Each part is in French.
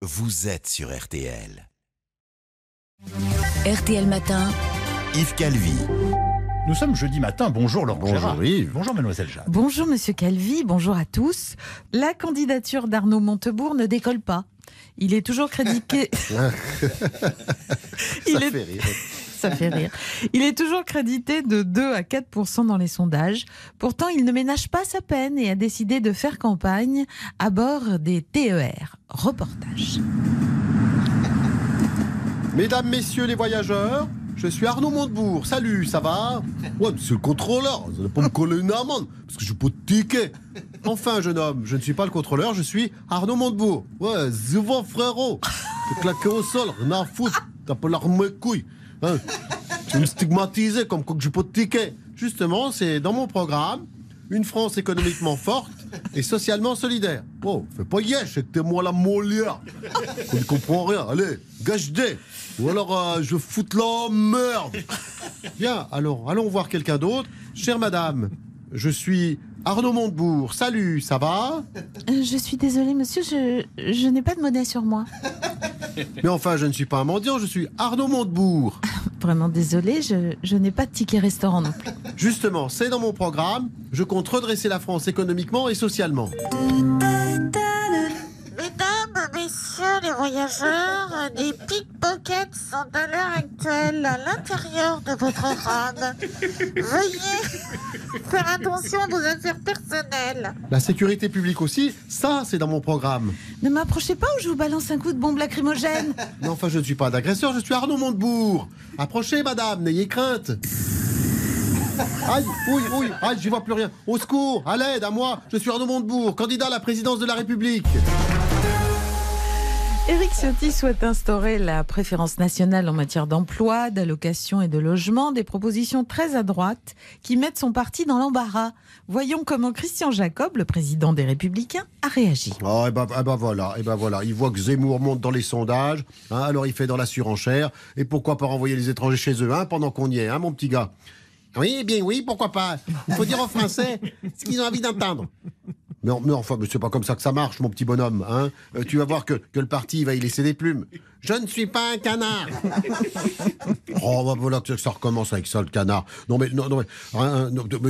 Vous êtes sur RTL. RTL Matin. Yves Calvi. Nous sommes jeudi matin. Bonjour Laurent Gérard. Bonjour Yves. Bonjour Mademoiselle Jade. Bonjour Monsieur Calvi, bonjour à tous. La candidature d'Arnaud Montebourg ne décolle pas. Il est toujours crédité. Ça fait rire. Ça fait rire. Il est toujours crédité de 2 à 4% dans les sondages. Pourtant, il ne ménage pas sa peine et a décidé de faire campagne à bord des TER. Reportage. Mesdames, messieurs les voyageurs, je suis Arnaud Montebourg. Salut, ça va? Ouais, monsieur le contrôleur, vous n'allez pas me coller une amende, parce que je n'ai pas de ticket. Enfin, jeune homme, je ne suis pas le contrôleur, je suis Arnaud Montebourg. Ouais, Zivon frérot. T'es claqué au sol, rien à foutre. T'as pas l'arme mes couilles. Hein, tu me stigmatises comme quoi que j'ai pas de ticket. Justement, c'est dans mon programme, une France économiquement forte et socialement solidaire. Oh, fais pas yesh, c'est que t'es moi la Molière. On ne comprend rien. Allez, gâche-des. Ou alors je foute la merde. Bien, alors, allons voir quelqu'un d'autre. Chère madame, je suis Arnaud Montebourg. Salut, ça va? Je suis désolée monsieur, je n'ai pas de monnaie sur moi. Mais enfin, je ne suis pas un mendiant, je suis Arnaud Montebourg. Vraiment désolée, je n'ai pas de ticket restaurant non plus. Justement, c'est dans mon programme. Je compte redresser la France économiquement et socialement. Mesdames, messieurs les voyageurs, des pickpockets sont à l'heure actuelle à l'intérieur de votre rame. Veuillez faire attention à vos affaires personnelles. La sécurité publique aussi, ça, c'est dans mon programme. Ne m'approchez pas ou je vous balance un coup de bombe lacrymogène. Mais enfin, je ne suis pas un agresseur, je suis Arnaud Montebourg. Approchez, madame, n'ayez crainte. Aïe, oui, aïe, j'y vois plus rien. Au secours, à l'aide, à moi. Je suis Arnaud Montebourg, candidat à la présidence de la République. Éric Ciotti souhaite instaurer la préférence nationale en matière d'emploi, d'allocation et de logement, des propositions très à droite qui mettent son parti dans l'embarras. Voyons comment Christian Jacob, le président des Républicains, a réagi. Oh, et ben voilà. Il voit que Zemmour monte dans les sondages, hein, alors il fait dans la surenchère. Et pourquoi pas renvoyer les étrangers chez eux, hein, pendant qu'on y est, hein, mon petit gars? Oui, pourquoi pas? Il faut dire aux Français ce qu'ils ont envie d'entendre. Mais enfin, c'est pas comme ça que ça marche, mon petit bonhomme. Hein. Tu vas voir que le parti va y laisser des plumes. Je ne suis pas un canard. Oh, bah voilà que ça recommence avec ça, le canard. Non, mais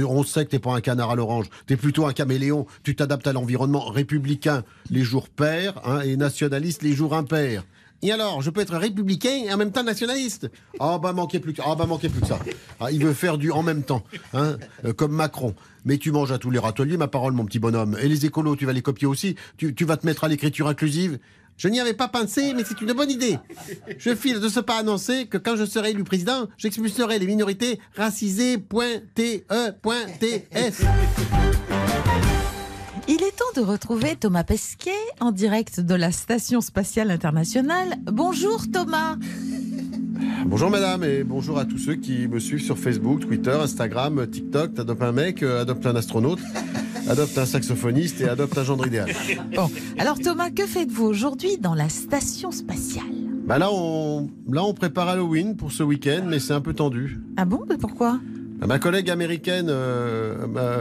on sait que t'es pas un canard à l'orange. T'es plutôt un caméléon. Tu t'adaptes à l'environnement républicain les jours pairs, hein, et nationaliste les jours impairs. Et alors, je peux être républicain et en même temps nationaliste? Ah bah manquez plus que ça. Ah, il veut faire du en même temps, hein, comme Macron. Mais tu manges à tous les râteliers, ma parole, mon petit bonhomme. Et les écolos, tu vas les copier aussi? Tu vas te mettre à l'écriture inclusive? Je n'y avais pas pensé, mais c'est une bonne idée. Je file de ce pas annoncer que quand je serai élu président, j'expulserai les minorités racisées.te.ts. Il est temps de retrouver Thomas Pesquet en direct de la Station Spatiale Internationale. Bonjour Thomas. Bonjour madame et bonjour à tous ceux qui me suivent sur Facebook, Twitter, Instagram, TikTok. T'adoptes un mec, adopte un astronaute, adopte un saxophoniste et adopte un gendre idéal. Bon, alors Thomas, que faites-vous aujourd'hui dans la Station Spatiale? Bah là on prépare Halloween pour ce week-end, mais c'est un peu tendu. Ah bon, mais pourquoi? Ma collègue américaine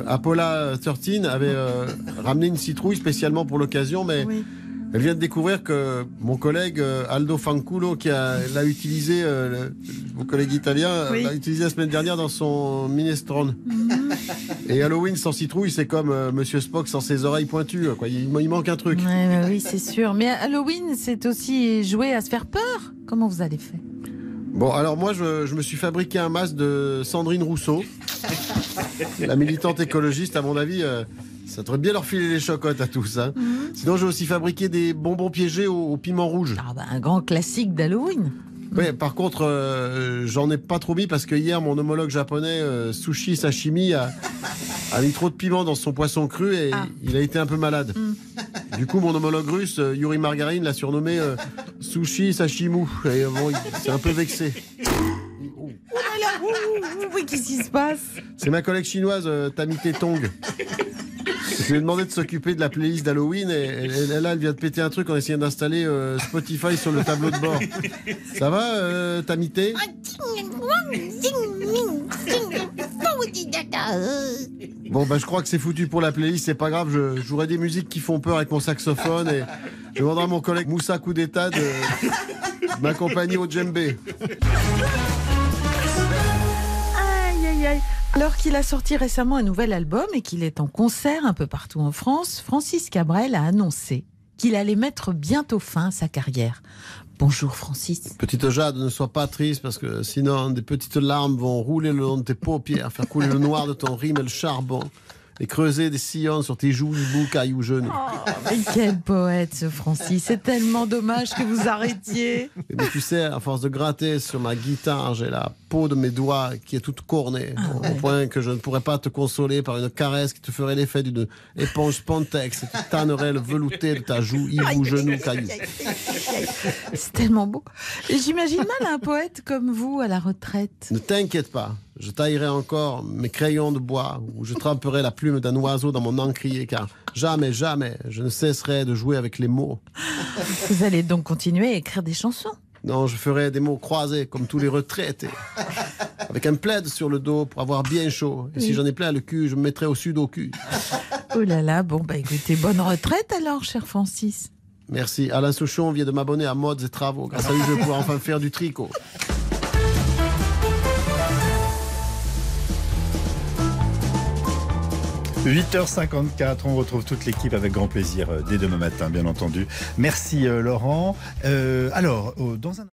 Apollo 13 avait ramené une citrouille spécialement pour l'occasion, mais oui. Elle vient de découvrir que mon collègue Aldo Fanculo, qui l'a utilisé, mon collègue italien, oui, l'a utilisé la semaine dernière dans son minestrone. Et Halloween sans citrouille, c'est comme Monsieur Spock sans ses oreilles pointues, quoi. Il manque un truc. Ouais, oui, c'est sûr. Mais Halloween, c'est aussi jouer à se faire peur. Comment vous allez faire? Bon, alors moi, je me suis fabriqué un masque de Sandrine Rousseau, la militante écologiste. À mon avis, ça devrait bien leur filer les chocottes à tous. Hein. Sinon, j'ai aussi fabriqué des bonbons piégés au piment rouge. Ah bah, un grand classique d'Halloween. Oui, par contre, j'en ai pas trop mis parce que hier, mon homologue japonais, Sushi Sashimi, a mis trop de piment dans son poisson cru et il a été un peu malade. Du coup, mon homologue russe, Yuri Margarine, l'a surnommé Sushi Sashimu. Et bon, il s'est un peu vexé. Oui, qu'est-ce qui se passe? C'est ma collègue chinoise, Tamite Tong. Je lui ai demandé de s'occuper de la playlist d'Halloween et elle vient de péter un truc en essayant d'installer Spotify sur le tableau de bord. Ça va, Tamité? Bon, bah je crois que c'est foutu pour la playlist, c'est pas grave, je jouerai des musiques qui font peur avec mon saxophone et Je demanderai à mon collègue Moussa Coup d'État de m'accompagner au djembé. Aïe, aïe, aïe. Alors qu'il a sorti récemment un nouvel album et qu'il est en concert un peu partout en France, Francis Cabrel a annoncé qu'il allait mettre bientôt fin à sa carrière. Bonjour Francis. Petite Jade, ne sois pas triste parce que sinon des petites larmes vont rouler le long de tes paupières, faire couler le noir de ton rime et le charbon, et creuser des sillons sur tes joues, hiboux, cailloux, genoux. Oh, mais quel poète ce Francis, c'est tellement dommage que vous arrêtiez. Mais tu sais, à force de gratter sur ma guitare, j'ai la peau de mes doigts qui est toute cornée, au point que je ne pourrais pas te consoler par une caresse qui te ferait l'effet d'une éponge Pontex et qui tannerait le velouté de ta joue, hibou, genou, caillou. C'est tellement beau. J'imagine mal un poète comme vous à la retraite. Ne t'inquiète pas, je taillerai encore mes crayons de bois ou je tremperai la plume d'un oiseau dans mon encrier, car jamais, jamais, je ne cesserai de jouer avec les mots. Vous allez donc continuer à écrire des chansons? Non, je ferai des mots croisés comme tous les retraités, avec un plaid sur le dos pour avoir bien chaud. Et si j'en ai plein le cul, je me mettrai au sudoku. Oh là là, bon bah écoutez, bonne retraite alors, cher Francis. Merci. Alain Souchon vient de m'abonner à Modes et Travaux. Grâce à lui, je vais pouvoir enfin faire du tricot. – 8h54, on retrouve toute l'équipe avec grand plaisir dès demain matin, bien entendu. Merci Laurent. Alors, dans un...